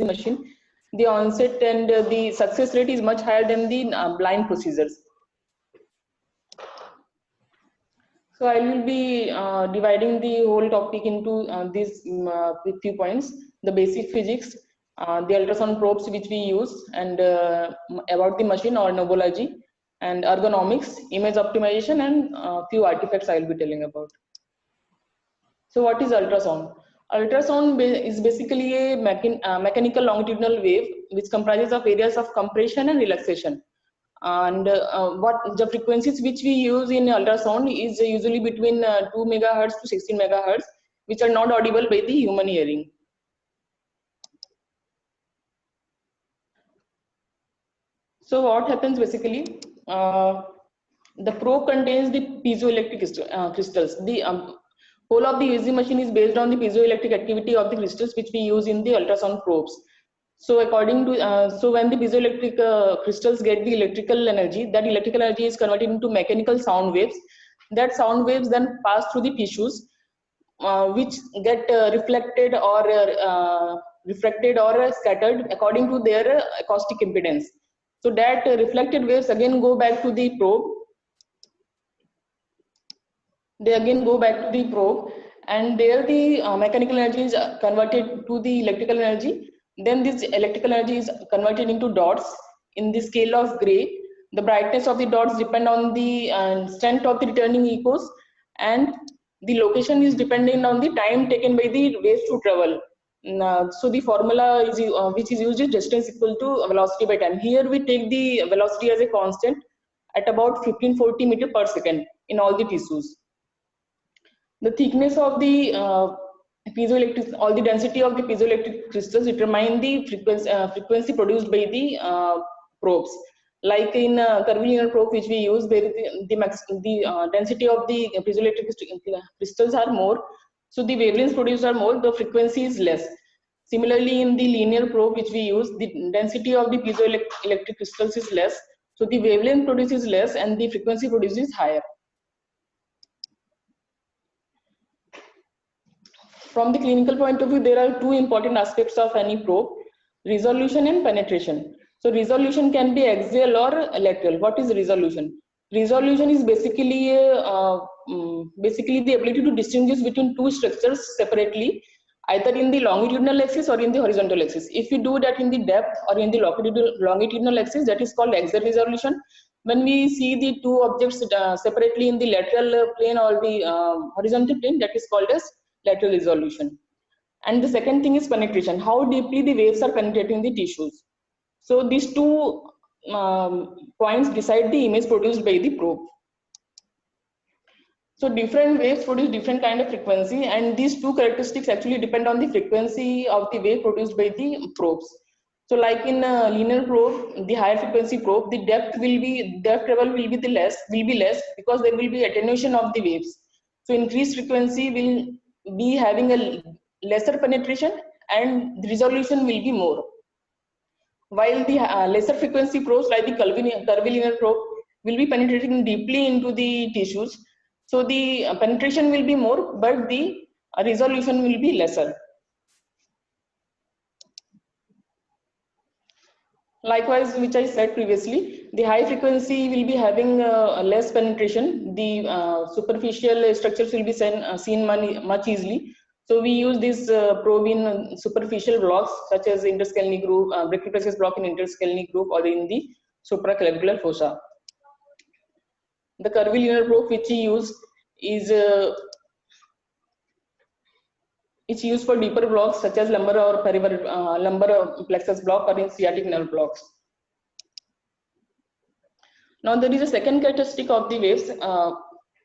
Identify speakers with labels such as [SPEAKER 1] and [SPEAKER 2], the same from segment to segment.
[SPEAKER 1] machine, the onset and the success rate is much higher than the blind procedures. So I will be dividing the whole topic into these few points: the basic physics, the ultrasound probes which we use, and about the machine or knowledge, and ergonomics, image optimization, and few artifacts I will be telling about. So what is ultrasound? Ultrasound is basically a mechanical longitudinal wave which comprises of areas of compression and relaxation. And what the frequencies which we use in ultrasound is usually between 2 megahertz to 16 megahertz, which are not audible by the human hearing. So what happens basically? The probe contains the piezoelectric crystals. The whole of the USG machine is based on the piezoelectric activity of the crystals which we use in the ultrasound probes. So according to so when the piezoelectric crystals get the electrical energy, that electrical energy is converted into mechanical sound waves. That sound waves then pass through the tissues, which get reflected or scattered according to their acoustic impedance. So that reflected waves again go back to the probe. They again go back to the probe, and there the mechanical energy is converted to the electrical energy. Then this electrical energy is converted into dots in the scale of gray. The brightness of the dots depend on the strength of the returning echoes, and the location is dependent on the time taken by the waves to travel. So the formula is which is used is distance equal to velocity by time. Here we take the velocity as a constant at about 1540 meter per second in all the tissues. The thickness of the piezoelectric, all the density of the piezoelectric crystals determine the frequency produced by the probes. Like in curvilinear probe which we use, where the density of the piezoelectric crystals are more, so the wavelengths produced are more, the frequency is less. Similarly, in the linear probe which we use, the density of the piezoelectric crystals is less, so the wavelength produced is less and the frequency produced is higher. From the clinical point of view, there are two important aspects of any probe: resolution and penetration. So resolution can be axial or lateral. What is resolution? Resolution is basically the ability to distinguish between two structures separately, either in the longitudinal axis or in the horizontal axis. If you do that in the depth or in the longitudinal axis, that is called axial resolution. When we see the two objects separately in the lateral plane or the horizontal plane, that is called as lateral resolution. And the second thing is penetration, how deeply the waves are penetrating the tissues. So these two points decide the image produced by the probe. So different waves produce different kind of frequency, and these two characteristics actually depend on the frequency of the wave produced by the probes. So like in a linear probe, the higher frequency probe, the depth travel will be less because there will be attenuation of the waves. So increased frequency will be having a lesser penetration and the resolution will be more. While the lesser frequency probes like the curvilinear probe will be penetrating deeply into the tissues. So the penetration will be more, but the resolution will be lesser. Likewise, which I said previously, the high frequency will be having less penetration. The superficial structures will be seen much easily. So we use this probe in superficial blocks such as interscalene groove, brachial plexus block in interscalene groove, or in the supraclavicular fossa. The curvilinear probe which we use is it's used for deeper blocks such as lumbar or lumbar plexus block or in sciatic nerve blocks. Now there is a second characteristic of the waves,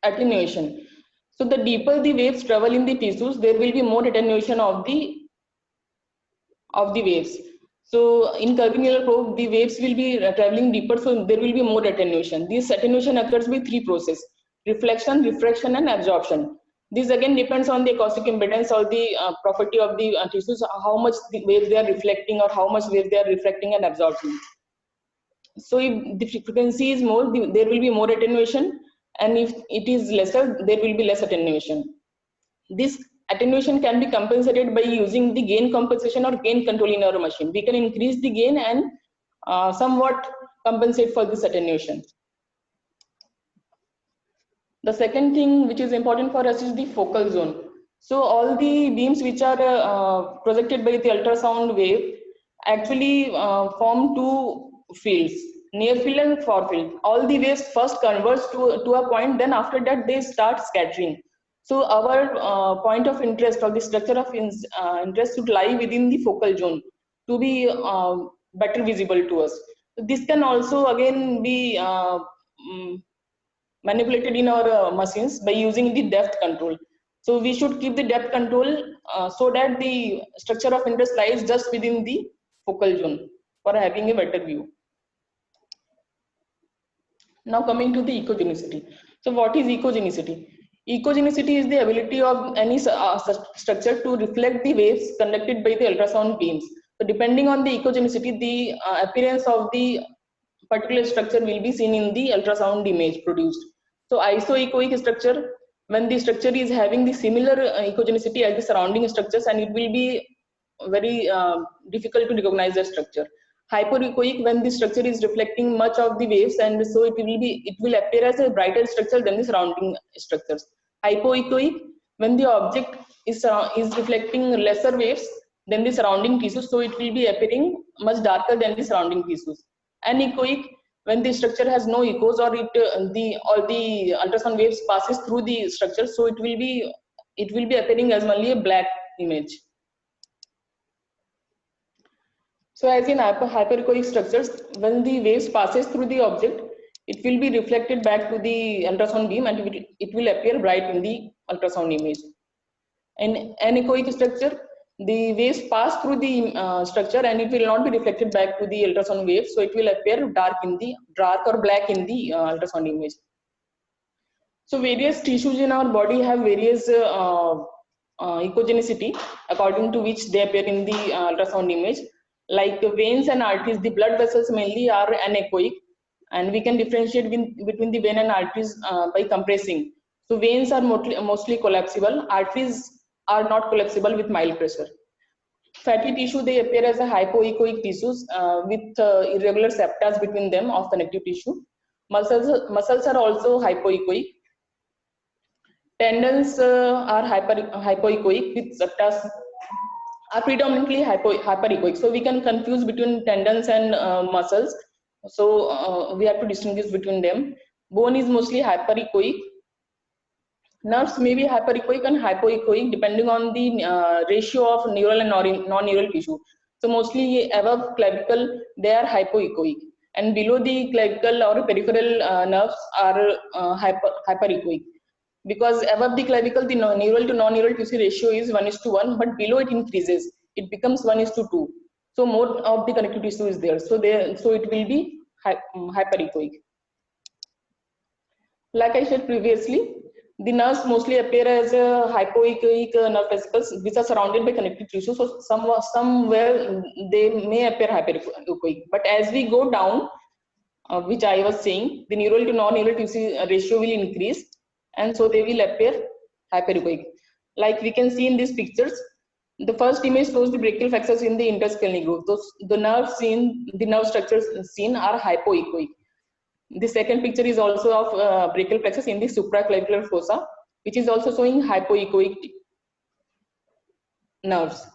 [SPEAKER 1] attenuation. So the deeper the waves travel in the tissues, there will be more attenuation of the waves. So in curvilinear probe, the waves will be traveling deeper, so there will be more attenuation. This attenuation occurs by three processes: reflection, refraction, and absorption. This again depends on the acoustic impedance or the property of the tissues, how much the waves they are reflecting or how much waves they are reflecting and absorbing. So if the frequency is more, there will be more attenuation, and if it is lesser, there will be less attenuation. This attenuation can be compensated by using the gain compensation or gain control in our machine. We can increase the gain and somewhat compensate for this attenuation. The second thing which is important for us is the focal zone. So all the beams which are projected by the ultrasound wave actually form two fields, near field and far field. All the waves first converge to a point, then after that they start scattering. So our point of interest or the structure of interest should lie within the focal zone to be better visible to us. This can also again be manipulated in our machines by using the depth control. So we should keep the depth control so that the structure of interest lies just within the focal zone for having a better view. Now coming to the echogenicity. So what is echogenicity? Echogenicity is the ability of any structure to reflect the waves conducted by the ultrasound beams. So depending on the echogenicity, the appearance of the particular structure will be seen in the ultrasound image produced. So isoechoic structure, when the structure is having the similar echogenicity as the surrounding structures, and it will be very difficult to recognize the structure. Hyperechoic, when the structure is reflecting much of the waves, and so it will appear as a brighter structure than the surrounding structures. Hypoechoic, when the object is reflecting lesser waves than the surrounding tissues, so it will be appearing much darker than the surrounding tissues. Anechoic, when the structure has no echoes or the ultrasound waves passes through the structure, so it will be appearing as only a black image. So as in hyperechoic structures, when the waves passes through the object, it will be reflected back to the ultrasound beam and it will appear bright in the ultrasound image. In anechoic structure, the waves pass through the structure and it will not be reflected back to the ultrasound wave, so it will appear dark or black in the ultrasound image. So various tissues in our body have various echogenicity according to which they appear in the ultrasound image. Like veins and arteries, the blood vessels mainly are anechoic, and we can differentiate between the vein and arteries by compressing. So veins are mostly collapsible, arteries are not collapsible with mild pressure. Fatty tissue, they appear as a hypoechoic tissues with irregular septa between them of connective tissue. Muscles are also hypoechoic. Tendons are hypoechoic with septa are predominantly hyperechoic. So we can confuse between tendons and muscles. So we have to distinguish between them. Bone is mostly hyperechoic. Nerves may be hyperechoic and hypoechoic depending on the ratio of neural and non-neural tissue. So mostly above clavicle, they are hypoechoic, and below the clavicle or peripheral nerves are hyperechoic. Because above the clavicle, the neural to non-neural tissue ratio is 1:1, but below it increases. It becomes 1:2. So more of the connective tissue is there. So it will be hyperechoic. Like I said previously, the nerves mostly appear as hypoechoic nerve vesicles which are surrounded by connective tissue. So somewhere they may appear hyperechoic. But as we go down, which I was saying, the neural to non-neural tissue ratio will increase, and so they will appear hyperechoic. Like we can see in these pictures, the first image shows the brachial plexus in the interscalene groove. The nerve structures seen are hypoechoic. The second picture is also of brachial plexus in the supraclavicular fossa, which is also showing hypoechoic nerves.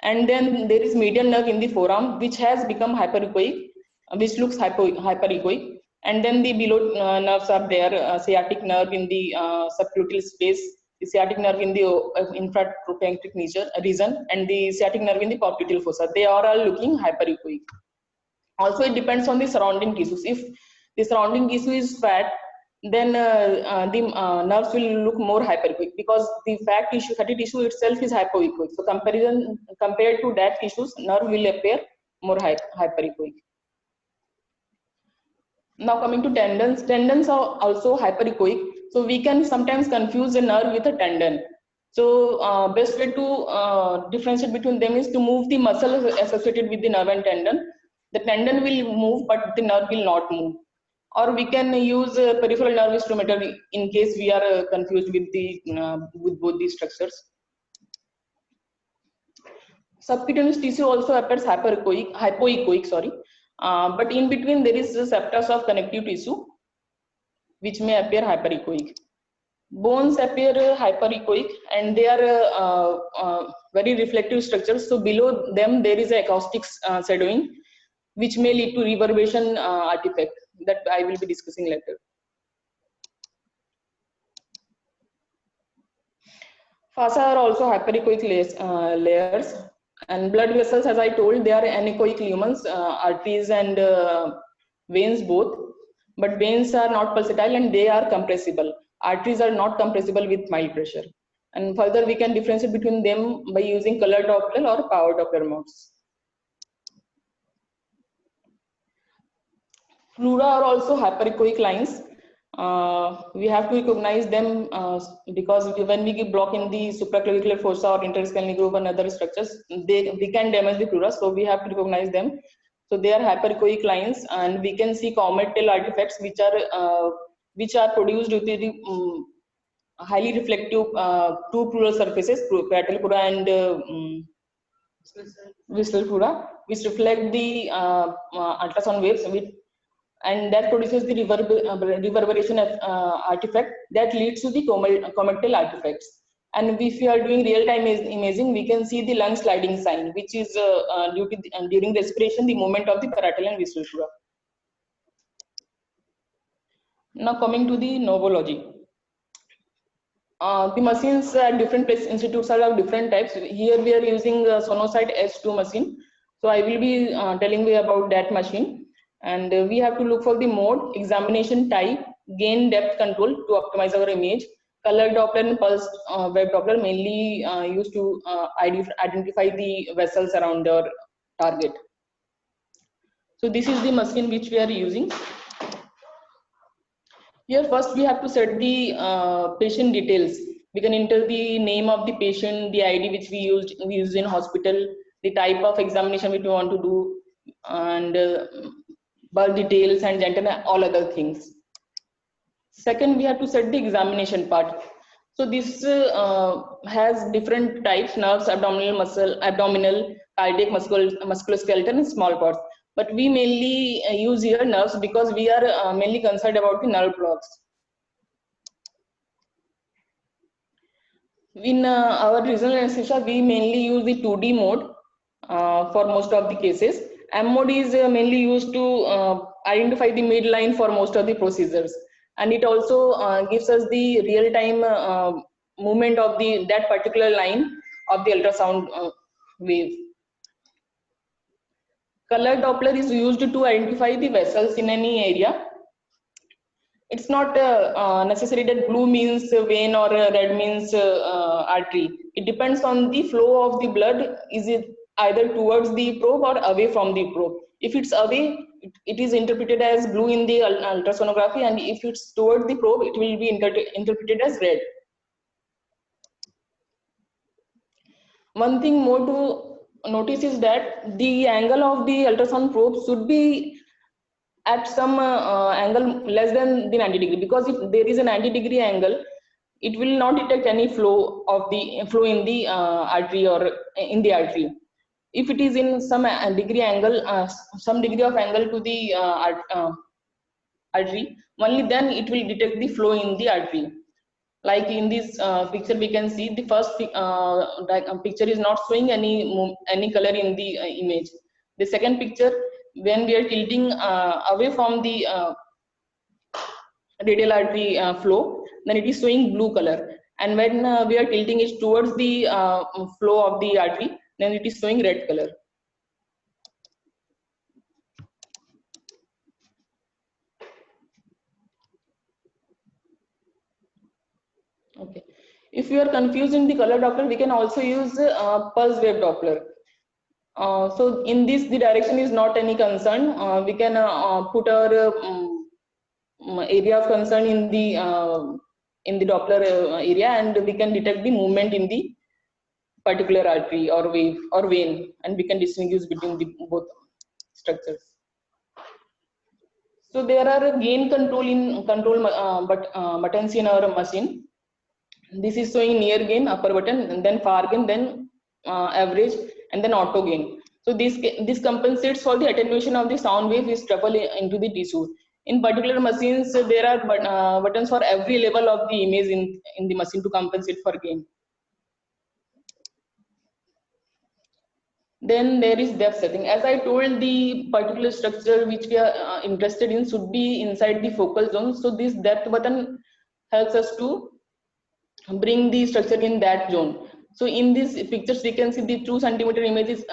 [SPEAKER 1] And then there is median nerve in the forearm, which has become hyperechoic, which looks hyperechoic. And then the below nerves are there, sciatic nerve in the subgluteal space, the sciatic nerve in the infratrochanteric region, and the sciatic nerve in the popliteal fossa. They are all looking hyperechoic. Also, it depends on the surrounding tissues. If the surrounding tissue is fat, then the nerves will look more hyperechoic, because the fatty tissue itself is hypoechoic. So compared to that tissues, nerve will appear more hyperechoic. Now coming to tendons are also hyperechoic. So we can sometimes confuse a nerve with a tendon. So best way to differentiate between them is to move the muscle associated with the nerve and tendon. The tendon will move, but the nerve will not move. Or we can use peripheral nerve instrumental in case we are confused with both these structures. Subcutaneous tissue also appears hypoechoic, sorry. But in between there is the septus of connective tissue, which may appear hyperechoic. Bones appear hyperechoic, and they are very reflective structures. So below them there is a acoustic shadowing, which may lead to reverberation artifact that I will be discussing later. Fossa are also hyperechoic layers, and blood vessels, as I told, they are anechoic lumens, arteries and veins both. But veins are not pulsatile and they are compressible. Arteries are not compressible with mild pressure. And further, we can differentiate between them by using color Doppler or power Doppler modes. Pleura are also hyperechoic lines. We have to recognize them because when we give block in the supraclavicular fossa or interscalene groove and other structures, we can damage the pleura, so we have to recognize them. So they are hyperechoic lines, and we can see comet tail artifacts which are produced due to the highly reflective two pleural surfaces, parietal pleura and visceral pleura, which reflect the ultrasound waves, and that produces the reverberation artifact that leads to the comet tail artifacts. And if we are doing real-time imaging, we can see the lung sliding sign, which is due to during respiration, the movement of the parietal and visceral pleura. Now coming to the novology. The machines at different institutes are of different types. Here we are using Sonosite S2 machine. So I will be telling you about that machine. And we have to look for the mode, examination type, gain depth control to optimize our image. Color Doppler and pulse wave Doppler mainly used to identify the vessels around our target. So this is the machine which we are using. Here first we have to set the patient details. We can enter the name of the patient, the ID which we used in hospital, the type of examination which we want to do, and birth details and gender and all other things. Second, we have to set the examination part. So this has different types: nerves, abdominal muscle, abdominal, cardiac, musculoskeletal, and small parts. But we mainly use here nerves because we are mainly concerned about the nerve blocks. In our regional anesthesia, we mainly use the 2D mode for most of the cases. M mode is mainly used to identify the midline for most of the procedures, and it also gives us the real-time movement of that particular line of the ultrasound wave. Color Doppler is used to identify the vessels in any area. It's not necessary that blue means vein or red means artery. It depends on the flow of the blood. Is it either towards the probe or away from the probe? If it's away, it is interpreted as blue in the ultrasonography, and if it's towards the probe, it will be interpreted as red. One thing more to notice is that the angle of the ultrasound probe should be at some angle less than the 90 degree, because if there is a 90-degree angle, it will not detect any flow in the artery or in the artery. If it is in some degree angle, some degree of angle to the artery, only then it will detect the flow in the artery. Like in this picture, we can see the first picture is not showing any color in the image. The second picture, when we are tilting away from the radial artery flow, then it is showing blue color. And when we are tilting it towards the flow of the artery, then it is showing red color. Okay. If you are confused in the color Doppler, we can also use pulse wave Doppler. So in this, the direction is not any concern. We can put our area of concern in the Doppler area, and we can detect the movement in the particular artery or wave or vein, and we can distinguish between both structures. So there are gain buttons in our machine. This is showing near gain, upper button, and then far gain, then average, and then auto gain. So this compensates for the attenuation of the sound wave which travel into the tissue. In particular machines, there are buttons for every level of the image in the machine to compensate for gain. Then there is depth setting. As I told, the particular structure which we are interested in should be inside the focal zone. So this depth button helps us to bring the structure in that zone. So in this pictures, we can see the 2 centimeter image is,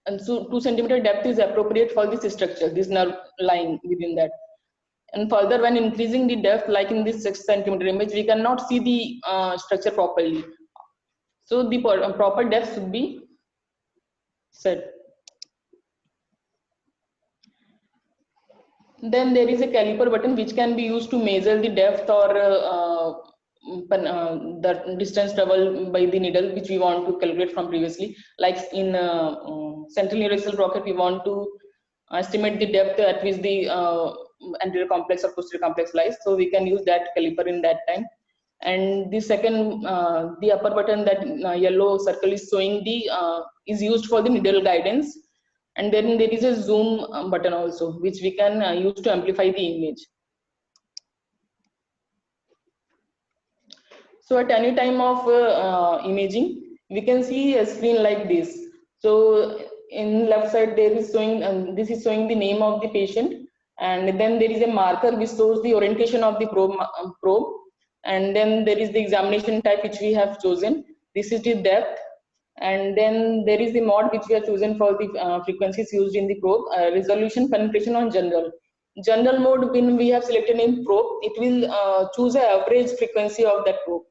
[SPEAKER 1] and so 2 centimeter depth is appropriate for this structure, this nerve line within that. And further, when increasing the depth, like in this 6 centimeter image, we cannot see the structure properly. So the proper depth should be set. Then there is a caliper button which can be used to measure the depth or the distance traveled by the needle which we want to calculate from previously. Like in central neurosacral rocket, we want to estimate the depth at which the anterior complex or posterior complex lies. So we can use that caliper in that time. And the second, the upper button, that yellow circle is showing the is used for the needle guidance. And then there is a zoom button also which we can use to amplify the image. So at any time of imaging, we can see a screen like this. So in left side there is showing, this is showing the name of the patient, and then there is a marker which shows the orientation of the probe, and then there is the examination type which we have chosen. This is the depth, and then there is the mode which we have chosen for the frequencies used in the probe, resolution, penetration on general. General mode, when we have selected in probe, it will choose an average frequency of that probe.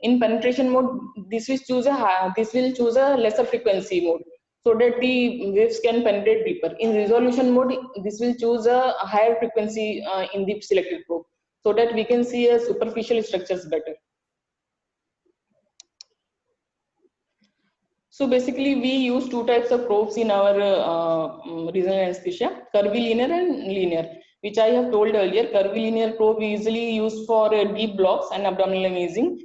[SPEAKER 1] In penetration mode, this will choose a lesser frequency mode so that the waves can penetrate deeper. In resolution mode, this will choose a higher frequency in the selected probe so that we can see a superficial structures better. So basically, we use 2 types of probes in our regional anesthesia: curvilinear and linear, which I have told earlier. Curvilinear probe we usually use for deep blocks and abdominal imaging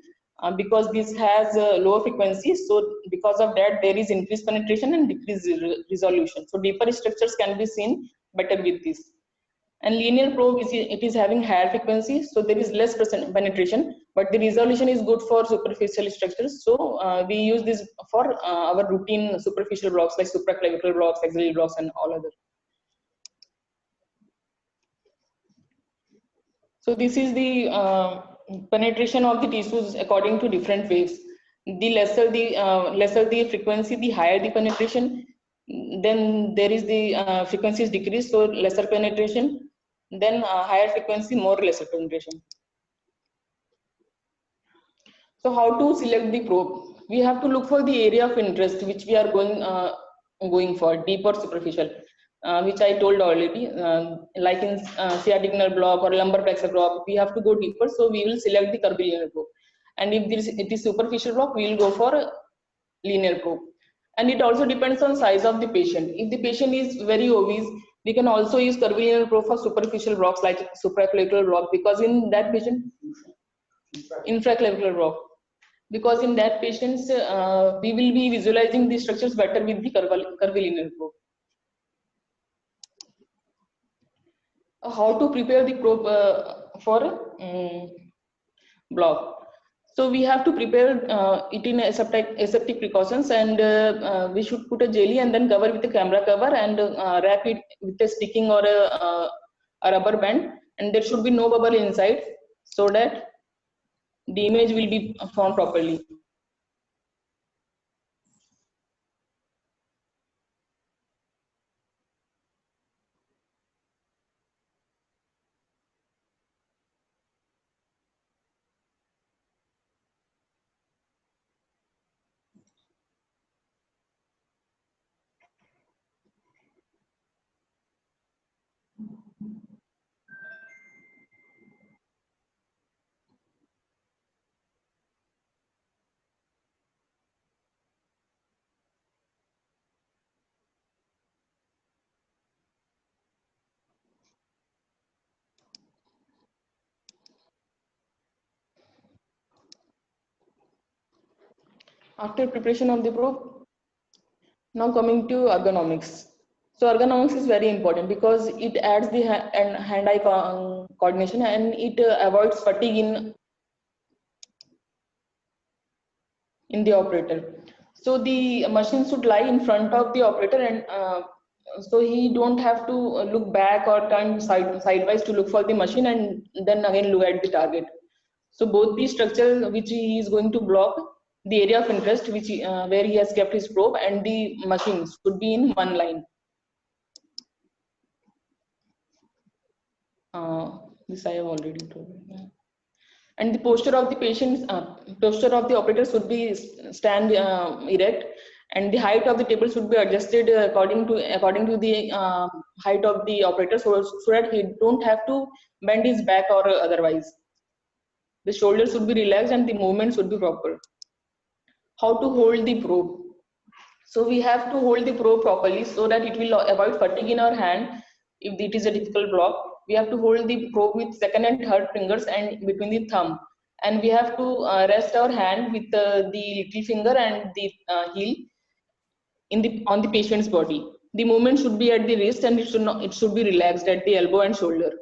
[SPEAKER 1] because this has lower frequency. So because of that, there is increased penetration and decreased resolution. So deeper structures can be seen better with this. And linear probe it is having higher frequency, so there is less penetration, but the resolution is good for superficial structures. So we use this for our routine superficial blocks like supraclavicular blocks, axillary blocks, and all other. So this is the penetration of the tissues according to different waves. The lesser the frequency, the higher the penetration. Then there is the frequency is decreased, so lesser penetration. Then higher frequency, more lesser penetration. So how to select the probe? We have to look for the area of interest which we are going for, deep or superficial, which I told already. Like in sciatic nerve block or lumbar plexus block, we have to go deeper. So we will select the curvilinear probe. And if it is superficial block, we will go for a linear probe. And it also depends on size of the patient. If the patient is very obese, we can also use curvilinear probe for superficial blocks like supraclavicular block, because in that patient, infraclavicular block, because in that patients we will be visualizing the structures better with the curvilinear probe. How to prepare the probe for block? So we have to prepare it in aseptic precautions, and we should put a jelly and then cover with a camera cover and wrap it with a sticking or a rubber band, and there should be no bubble inside so that the image will be formed properly. After preparation of the probe, Now coming to ergonomics. So ergonomics is very important because it adds the hand-eye coordination, and it avoids fatigue in the operator. So the machine should lie in front of the operator, and so he don't have to look back or turn sidewise to look for the machine and then again look at the target. So both the structure which he is going to block, the area of interest which where he has kept his probe, and the machine should be in one line. This I have already told. And the posture of the patient, posture of the operator should be stand erect, and the height of the table should be adjusted according to the height of the operator, so that he don't have to bend his back or otherwise. The shoulders should be relaxed and the movement should be proper. How to hold the probe? So we have to hold the probe properly so that it will avoid fatigue in our hand. If it is a difficult block, we have to hold the probe with second and third fingers and between the thumb, and we have to rest our hand with the little finger and the heel on the patient's body. The movement should be at the wrist, and it should be relaxed at the elbow and shoulder.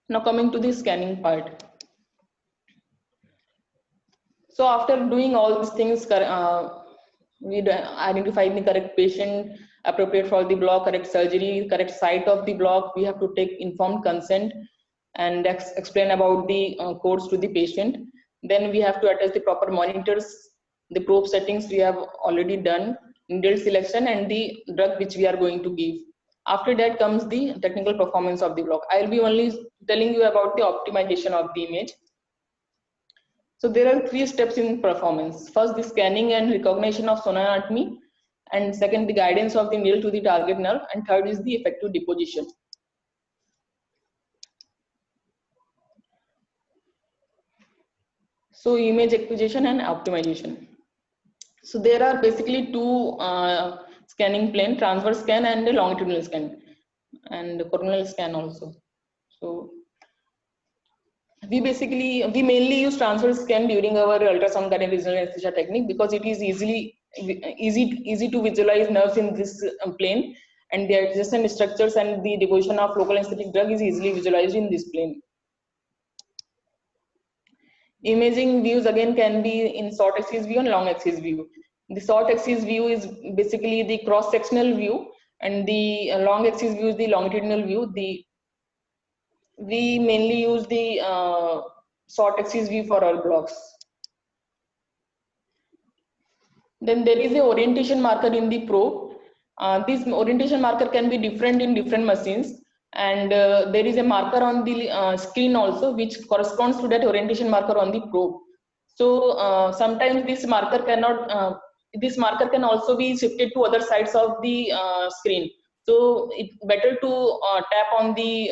[SPEAKER 1] Now coming to the scanning part. So after doing all these things, we identify the correct patient, appropriate for the block, correct surgery, correct site of the block. We have to take informed consent and explain about the codes to the patient. Then we have to attach the proper monitors, the probe settings we have already done, needle selection, and the drug which we are going to give. After that comes the technical performance of the block. I will be only telling you about the optimization of the image. So there are 3 steps in performance. First, the scanning and recognition of sonor anatomy, and second, the guidance of the needle to the target nerve, and third is the effective deposition. So image acquisition and optimization. So there are basically 2 scanning plane: transverse scan and a longitudinal scan, and coronal scan also. So we mainly use transverse scan during our ultrasound guided regional anesthesia technique because it is easy to visualize nerves in this plane, and the adjacent structures and the deposition of local anesthetic drug is easily visualized in this plane. Imaging views again can be in short axis view and long axis view. The short axis view is basically the cross sectional view, and the long axis view is the longitudinal view. We mainly use the short axis view for our blocks. Then there is a orientation marker in the probe. This orientation marker can be different in different machines, and there is a marker on the screen also which corresponds to that orientation marker on the probe. So sometimes this marker can also be shifted to other sides of the screen. So it's better to tap on the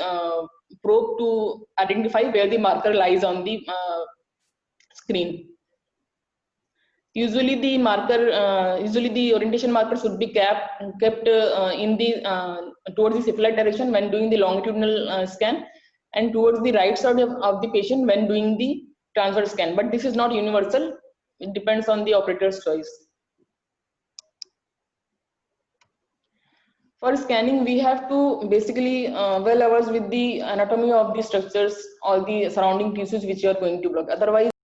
[SPEAKER 1] probe to identify where the marker lies on the screen. Usually the orientation marker should be kept in the towards the cephalad direction when doing the longitudinal scan, and towards the right side of the patient when doing the transverse scan. But this is not universal; it depends on the operator's choice. For scanning, we have to basically well averse with the anatomy of the structures or the surrounding tissues which you are going to block. Otherwise,